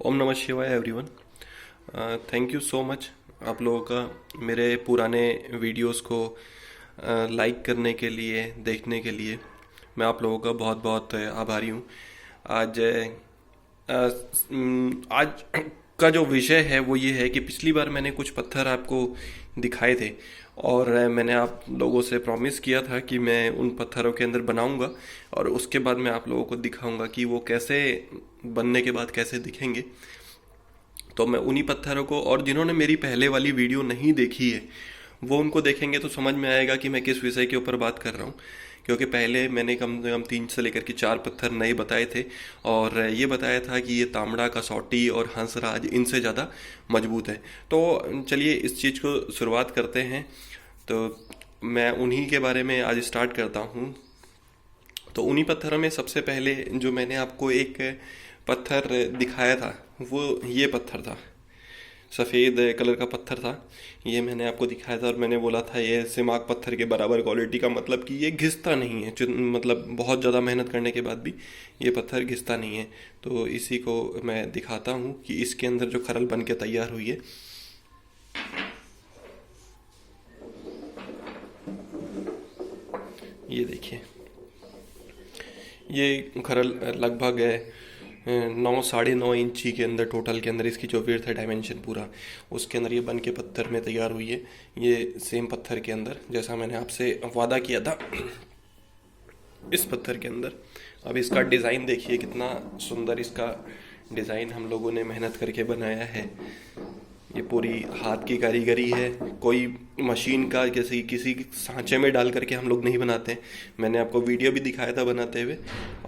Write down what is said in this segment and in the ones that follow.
ओम नमः शिवाय everyone. Thank you so much आप लोगों का मेरे पुराने वीडियोस को लाइक करने के लिए, देखने के लिए। मैं आप लोगों का बहुत बहुत आभारी हूँ। आज आज का जो विषय है वो ये है कि पिछली बार मैंने कुछ पत्थर आपको दिखाए थे और मैंने आप लोगों से प्रॉमिस किया था कि मैं उन पत्थरों के अंदर बनाऊंगा और उसके बाद मैं आप लोगों को दिखाऊंगा कि वो कैसे बनने के बाद कैसे दिखेंगे। तो मैं उन्हीं पत्थरों को, और जिन्होंने मेरी पहले वाली वीडियो नहीं देखी है वो उनको देखेंगे तो समझ में आएगा कि मैं किस विषय के ऊपर बात कर रहा हूँ। क्योंकि पहले मैंने कम से कम 3 से लेकर के 4 पत्थर नए बताए थे और ये बताया था कि ये तांबड़ा, कसौटी और हंसराज इनसे ज़्यादा मजबूत है। तो चलिए इस चीज़ को शुरुआत करते हैं। तो मैं उन्हीं के बारे में आज स्टार्ट करता हूँ। तो उन्हीं पत्थरों में सबसे पहले जो मैंने आपको एक पत्थर दिखाया था वो ये पत्थर था। सफ़ेद कलर का पत्थर था। ये मैंने आपको दिखाया था और मैंने बोला था ये सिमाक पत्थर के बराबर क्वालिटी का, मतलब कि ये घिसता नहीं है। मतलब बहुत ज़्यादा मेहनत करने के बाद भी ये पत्थर घिसता नहीं है। तो इसी को मैं दिखाता हूँ कि इसके अंदर जो खरल बन के तैयार हुई है। ये देखिए, ये खरल लगभग 9 साढ़े 9 इंची के अंदर, टोटल के अंदर इसकी जो विड्थ है, डायमेंशन पूरा उसके अंदर ये बन के पत्थर में तैयार हुई है। ये सेम पत्थर के अंदर जैसा मैंने आपसे वादा किया था इस पत्थर के अंदर। अब इसका डिज़ाइन देखिए, कितना सुंदर इसका डिज़ाइन हम लोगों ने मेहनत करके बनाया है। ये पूरी हाथ की कारीगरी है, कोई मशीन का जैसे किसी सांचे में डाल करके हम लोग नहीं बनाते। मैंने आपको वीडियो भी दिखाया था बनाते हुए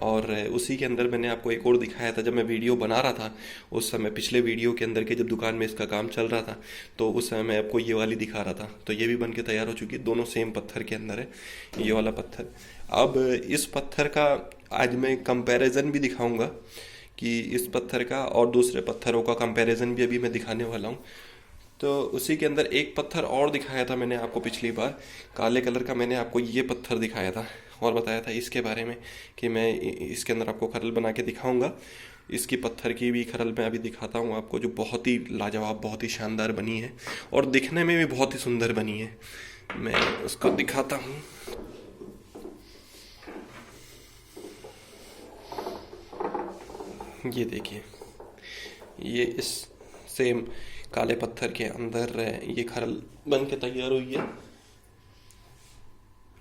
और उसी के अंदर मैंने आपको एक और दिखाया था जब मैं वीडियो बना रहा था उस समय, पिछले वीडियो के अंदर के जब दुकान में इसका काम चल रहा था तो उस समय मैं आपको ये वाली दिखा रहा था। तो ये भी बन के तैयार हो चुकी है, दोनों सेम पत्थर के अंदर है ये वाला पत्थर। अब इस पत्थर का आज मैं कंपैरिजन भी दिखाऊंगा कि इस पत्थर का और दूसरे पत्थरों का कंपैरिजन भी अभी मैं दिखाने वाला हूँ। तो उसी के अंदर एक पत्थर और दिखाया था मैंने आपको पिछली बार, काले कलर का। मैंने आपको ये पत्थर दिखाया था और बताया था इसके बारे में कि मैं इसके अंदर आपको खरल बना के दिखाऊंगा। इसकी पत्थर की भी खरल मैं अभी दिखाता हूँ आपको, जो बहुत ही लाजवाब, बहुत ही शानदार बनी है और दिखने में भी बहुत ही सुंदर बनी है। मैं उसको दिखाता हूँ। ये देखिए, ये इस सेम काले पत्थर के अंदर ये खरल बन के तैयार हुई है।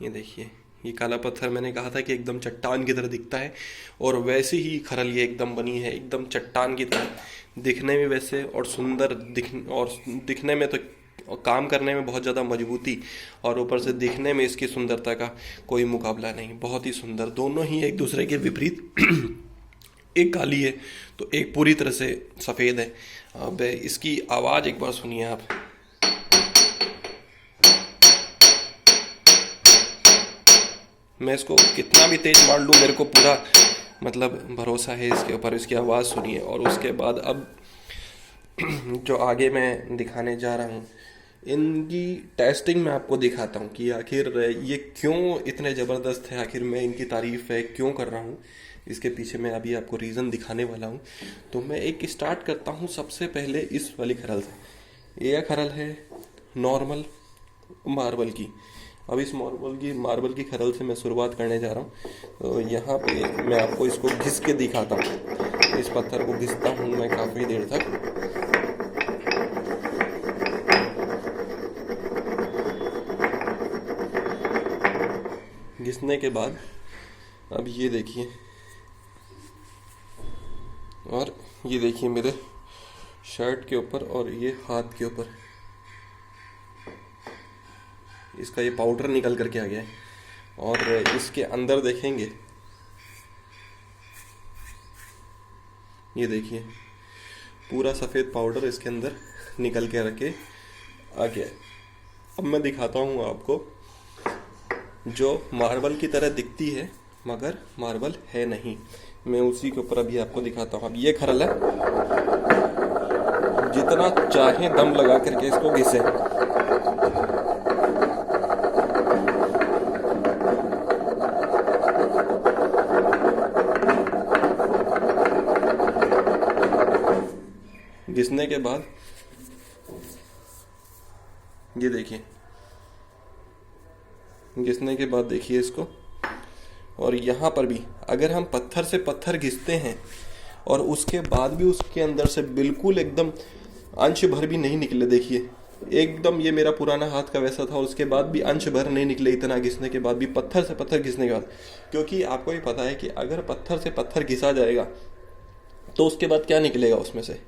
ये देखिए, ये काला पत्थर मैंने कहा था कि एकदम चट्टान की तरह दिखता है और वैसी ही खरल ये एकदम बनी है, एकदम चट्टान की तरह दिखने में वैसे, और सुंदर दिखने में तो, और काम करने में बहुत ज़्यादा मजबूती, और ऊपर से दिखने में इसकी सुंदरता का कोई मुकाबला नहीं। बहुत ही सुंदर, दोनों ही एक दूसरे के विपरीत एक काली है तो एक पूरी तरह से सफ़ेद है। अब इसकी आवाज़ एक बार सुनिए आप। मैं इसको कितना भी तेज मार लूँ, मेरे को पूरा मतलब भरोसा है इसके ऊपर। इसकी आवाज़ सुनिए और उसके बाद अब जो आगे मैं दिखाने जा रहा हूँ इनकी टेस्टिंग मैं आपको दिखाता हूँ कि आखिर ये क्यों इतने ज़बरदस्त है, आखिर मैं इनकी तारीफ़ है क्यों कर रहा हूँ। इसके पीछे मैं अभी आपको रीज़न दिखाने वाला हूँ। तो मैं एक स्टार्ट करता हूँ सबसे पहले इस वाली खरल से। यह खरल है नॉर्मल मार्बल की। अब इस मार्बल की खरल से मैं शुरुआत करने जा रहा हूँ। तो यहाँ पे मैं आपको इसको घिस के दिखाता हूँ। इस पत्थर को घिसता हूँ मैं काफ़ी देर तक। घिसने के बाद अब ये देखिए, और ये देखिए मेरे शर्ट के ऊपर और ये हाथ के ऊपर इसका ये पाउडर निकल करके आ गया है। और इसके अंदर देखेंगे, ये देखिए पूरा सफ़ेद पाउडर इसके अंदर निकल के रखे आ गया है। अब मैं दिखाता हूँ आपको जो मार्बल की तरह दिखती है मगर मार्बल है नहीं। मैं उसी के ऊपर अभी आपको दिखाता हूँ। अब ये खरल है, जितना चाहे दम लगा करके इसको घिसे। घिसने के बाद ये देखिए, घिसने के बाद देखिए इसको। और यहाँ पर भी अगर हम पत्थर से पत्थर घिसते हैं और उसके बाद भी उसके अंदर से बिल्कुल एकदम अंश भर भी नहीं निकले, देखिए एकदम ये मेरा पुराना हाथ का वैसा था और उसके बाद भी अंश भर नहीं निकले, इतना घिसने के बाद भी, पत्थर से पत्थर घिसने के बाद। क्योंकि आपको भी पता है कि अगर पत्थर से पत्थर घिसा जाएगा तो उसके बाद क्या निकलेगा, उसमें से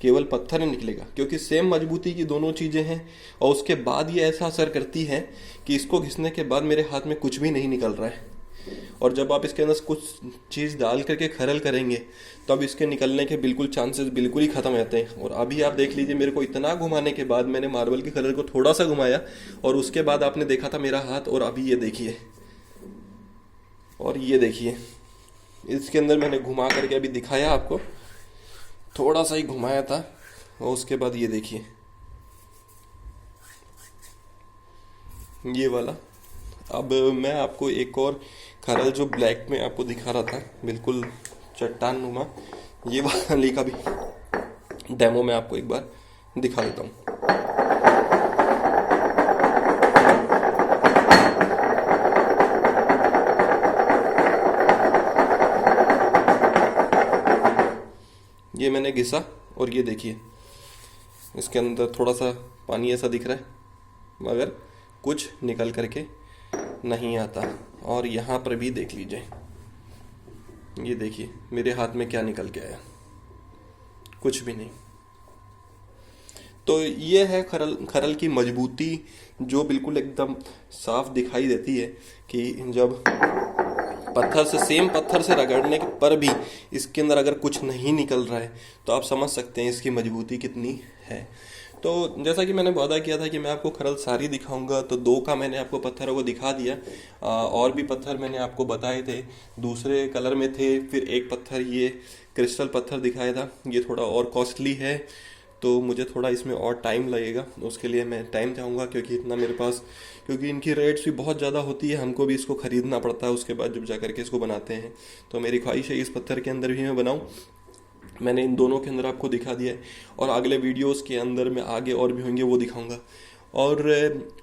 केवल पत्थर ही निकलेगा, क्योंकि सेम मजबूती की दोनों चीज़ें हैं। और उसके बाद ये ऐसा असर करती है कि इसको घिसने के बाद मेरे हाथ में कुछ भी नहीं निकल रहा है। और जब आप इसके अंदर कुछ चीज़ डाल करके खरल करेंगे तब इसके निकलने के बिल्कुल चांसेस बिल्कुल ही ख़त्म रहते हैं। और अभी आप देख लीजिए, मेरे को इतना घुमाने के बाद मैंने मार्बल की खरल को थोड़ा सा घुमाया और उसके बाद आपने देखा था मेरा हाथ, और अभी ये देखिए, और ये देखिए इसके अंदर मैंने घुमा करके अभी दिखाया आपको, थोड़ा सा ही घुमाया था और उसके बाद ये देखिए ये वाला। अब मैं आपको एक और खरल जो ब्लैक में आपको दिखा रहा था, बिल्कुल चट्टान नुमा, ये वाली का भी डेमो मैं आपको एक बार दिखा देता हूँ। ये मैंने घिसा और ये देखिए इसके अंदर थोड़ा सा पानी ऐसा दिख रहा है, मगर कुछ निकल करके नहीं आता। और यहाँ पर भी देख लीजिए, ये देखिए मेरे हाथ में क्या निकल के आया, कुछ भी नहीं। तो ये है खरल की मजबूती, जो बिल्कुल एकदम साफ दिखाई देती है कि जब पत्थर से, सेम पत्थर से रगड़ने पर भी इसके अंदर अगर कुछ नहीं निकल रहा है तो आप समझ सकते हैं इसकी मजबूती कितनी है। तो जैसा कि मैंने वादा किया था कि मैं आपको खरल सारी दिखाऊंगा, तो 2 का मैंने आपको पत्थरों को दिखा दिया। और भी पत्थर मैंने आपको बताए थे, दूसरे कलर में थे। फिर एक पत्थर ये क्रिस्टल पत्थर दिखाया था, ये थोड़ा और कॉस्टली है, तो मुझे थोड़ा इसमें और टाइम लगेगा, उसके लिए मैं टाइम चाहूँगा, क्योंकि इतना मेरे पास, क्योंकि इनकी रेट्स भी बहुत ज़्यादा होती है, हमको भी इसको ख़रीदना पड़ता है उसके बाद जब जा करके इसको बनाते हैं। तो मेरी ख्वाहिश है इस पत्थर के अंदर भी मैं बनाऊँ। मैंने इन दोनों के अंदर आपको दिखा दिया है, और अगले वीडियोस के अंदर मैं आगे और भी होंगे वो दिखाऊंगा। और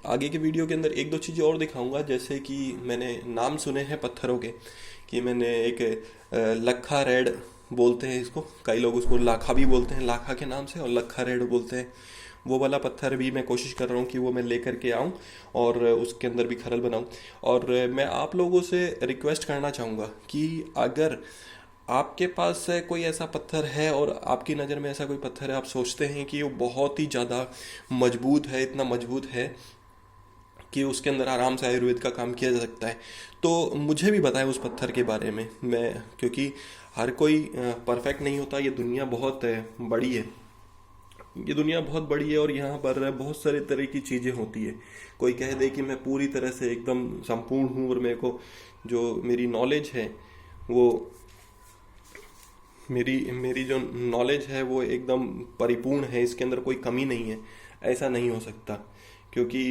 आगे के वीडियो के अंदर 1-2 चीज़ें और दिखाऊंगा, जैसे कि मैंने नाम सुने हैं पत्थरों के, कि मैंने एक लखा रेड बोलते हैं इसको, कई लोग उसको लाखा भी बोलते हैं लाखा के नाम से, और लखा रेड बोलते हैं। वो वाला पत्थर भी मैं कोशिश कर रहा हूँ कि वो मैं लेकर के आऊँ और उसके अंदर भी खरल बनाऊँ। और मैं आप लोगों से रिक्वेस्ट करना चाहूँगा कि अगर आपके पास कोई ऐसा पत्थर है और आपकी नज़र में ऐसा कोई पत्थर है, आप सोचते हैं कि वो बहुत ही ज़्यादा मजबूत है, इतना मजबूत है कि उसके अंदर आराम से आयुर्वेद का काम किया जा सकता है, तो मुझे भी बताएं उस पत्थर के बारे में। मैं, क्योंकि हर कोई परफेक्ट नहीं होता, ये दुनिया बहुत बड़ी है, ये दुनिया बहुत बड़ी है और यहाँ पर बहुत सारे तरह की चीज़ें होती है। कोई कह दे कि मैं पूरी तरह से एकदम संपूर्ण हूँ और मेरे को जो मेरी नॉलेज है वो मेरी जो नॉलेज है वो एकदम परिपूर्ण है, इसके अंदर कोई कमी नहीं है, ऐसा नहीं हो सकता। क्योंकि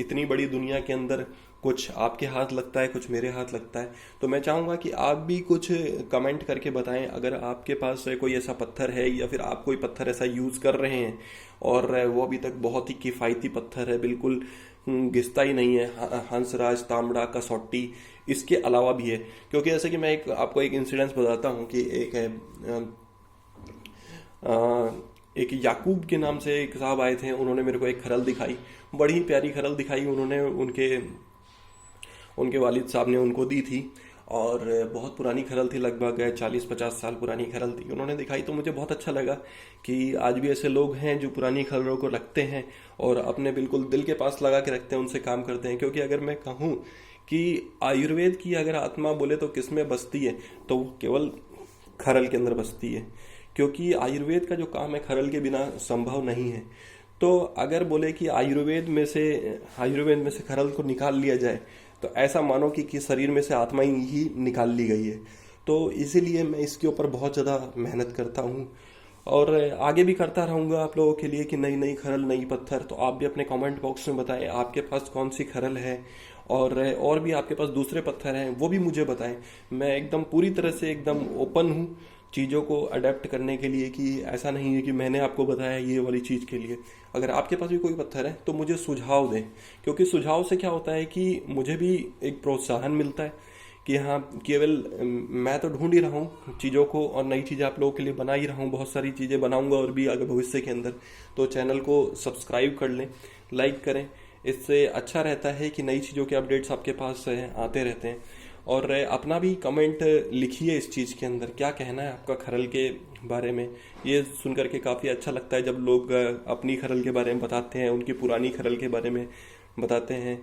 इतनी बड़ी दुनिया के अंदर कुछ आपके हाथ लगता है, कुछ मेरे हाथ लगता है। तो मैं चाहूँगा कि आप भी कुछ कमेंट करके बताएं, अगर आपके पास कोई ऐसा पत्थर है या फिर आप कोई पत्थर ऐसा यूज़ कर रहे हैं और वो अभी तक बहुत ही किफ़ायती पत्थर है, बिल्कुल घिसता ही नहीं है, हंसराज, तांबड़ा, कसौटी, इसके अलावा भी है। क्योंकि जैसे कि मैं आपको एक इंसिडेंस बताता हूँ कि एक याकूब के नाम से एक साहब आए थे, उन्होंने मेरे को एक खरल दिखाई, बड़ी प्यारी खरल दिखाई। उन्होंने उनके वालिद साहब ने उनको दी थी और बहुत पुरानी खरल थी, लगभग 40-50 साल पुरानी खरल थी। उन्होंने दिखाई तो मुझे बहुत अच्छा लगा कि आज भी ऐसे लोग हैं जो पुरानी खरलों को रखते हैं और अपने बिल्कुल दिल के पास लगा के रखते हैं, उनसे काम करते हैं। क्योंकि अगर मैं कहूँ कि आयुर्वेद की अगर आत्मा बोले तो किस में बसती है, तो वो केवल खरल के अंदर बसती है। क्योंकि आयुर्वेद का जो काम है खरल के बिना संभव नहीं है। तो अगर बोले कि आयुर्वेद में से खरल को निकाल लिया जाए तो ऐसा मानो कि शरीर में से आत्मा ही निकाल ली गई है। तो इसीलिए मैं इसके ऊपर बहुत ज़्यादा मेहनत करता हूँ और आगे भी करता रहूँगा आप लोगों के लिए कि नई नई खरल, नई पत्थर। तो आप भी अपने कमेंट बॉक्स में बताएं आपके पास कौन सी खरल है, और भी आपके पास दूसरे पत्थर हैं वो भी मुझे बताएं। मैं एकदम पूरी तरह से एकदम ओपन हूँ, चीज़ों को अडेप्ट करने के लिए, कि ऐसा नहीं है कि मैंने आपको बताया ये वाली चीज़ के लिए। अगर आपके पास भी कोई पत्थर है तो मुझे सुझाव दें, क्योंकि सुझाव से क्या होता है कि मुझे भी एक प्रोत्साहन मिलता है कि हाँ, केवल मैं तो ढूंढ ही रहा हूँ चीज़ों को, और नई चीज़ें आप लोगों के लिए बना ही रहा हूँ, बहुत सारी चीज़ें बनाऊंगा और भी आगे भविष्य के अंदर। तो चैनल को सब्सक्राइब कर लें, लाइक करें, इससे अच्छा रहता है कि नई चीज़ों के अपडेट्स आपके पास आते रहते हैं। और अपना भी कमेंट लिखिए इस चीज़ के अंदर, क्या कहना है आपका खरल के बारे में। ये सुन करके काफ़ी अच्छा लगता है जब लोग अपनी खरल के बारे में बताते हैं, उनकी पुरानी खरल के बारे में बताते हैं,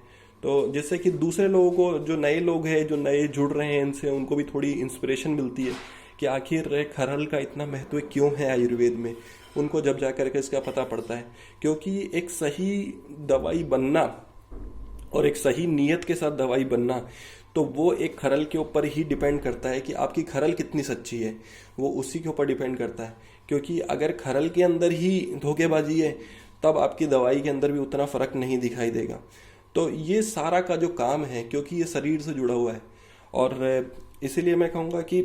तो जिससे कि दूसरे लोगों को, जो नए लोग हैं, जो नए जुड़ रहे हैं इनसे, उनको भी थोड़ी इंस्पिरेशन मिलती है कि आखिर खरल का इतना महत्व क्यों है आयुर्वेद में। उनको जब जा करके इसका पता पड़ता है, क्योंकि एक सही दवाई बनना और एक सही नीयत के साथ दवाई बनना, तो वो एक खरल के ऊपर ही डिपेंड करता है कि आपकी खरल कितनी सच्ची है, वो उसी के ऊपर डिपेंड करता है। क्योंकि अगर खरल के अंदर ही धोखेबाजी है तब आपकी दवाई के अंदर भी उतना फर्क नहीं दिखाई देगा। तो ये सारा का जो काम है, क्योंकि ये शरीर से जुड़ा हुआ है, और इसीलिए मैं कहूँगा कि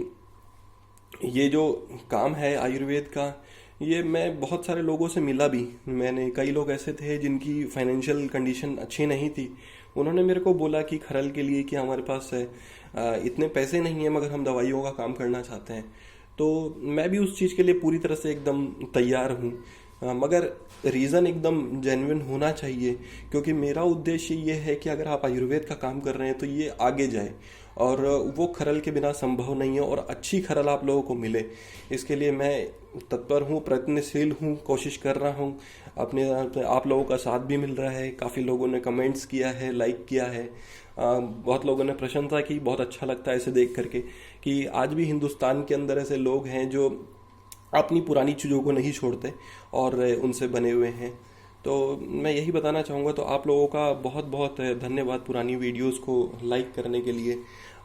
ये जो काम है आयुर्वेद का, ये मैं बहुत सारे लोगों से मिला भी। मैंने कई लोग ऐसे थे जिनकी फाइनेंशियल कंडीशन अच्छी नहीं थी, उन्होंने मेरे को बोला कि खरल के लिए कि हमारे पास इतने पैसे नहीं है मगर हम दवाइयों का काम करना चाहते हैं। तो मैं भी उस चीज़ के लिए पूरी तरह से एकदम तैयार हूँ, मगर रीज़न एकदम जेन्युइन होना चाहिए। क्योंकि मेरा उद्देश्य ये है कि अगर आप आयुर्वेद का काम कर रहे हैं तो ये आगे जाए, और वो खरल के बिना संभव नहीं है, और अच्छी खरल आप लोगों को मिले। इसके लिए मैं तत्पर हूँ, प्रयत्नशील हूँ, कोशिश कर रहा हूँ। अपने आप लोगों का साथ भी मिल रहा है, काफ़ी लोगों ने कमेंट्स किया है, लाइक किया है, बहुत लोगों ने प्रशंसा की। बहुत अच्छा लगता है इसे देख करके कि आज भी हिंदुस्तान के अंदर ऐसे लोग हैं जो अपनी पुरानी चीज़ों को नहीं छोड़ते और उनसे बने हुए हैं। तो मैं यही बताना चाहूँगा। तो आप लोगों का बहुत बहुत धन्यवाद पुरानी वीडियोस को लाइक करने के लिए,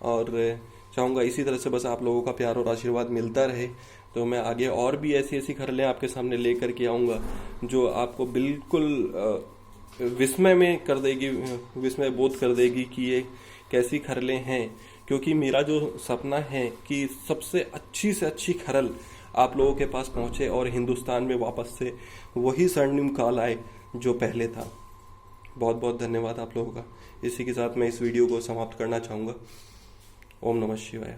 और चाहूँगा इसी तरह से बस आप लोगों का प्यार और आशीर्वाद मिलता रहे। तो मैं आगे और भी ऐसी ऐसी खरलें आपके सामने लेकर के आऊँगा जो आपको बिल्कुल विस्मय में कर देगी, विस्मय बोध कर देगी कि ये कैसी खरलें हैं। क्योंकि मेरा जो सपना है कि सबसे अच्छी से अच्छी खरल आप लोगों के पास पहुंचे और हिंदुस्तान में वापस से वही स्वर्णिम काल आए जो पहले था। बहुत बहुत धन्यवाद आप लोगों का। इसी के साथ मैं इस वीडियो को समाप्त करना चाहूँगा। ओम नमः शिवाय।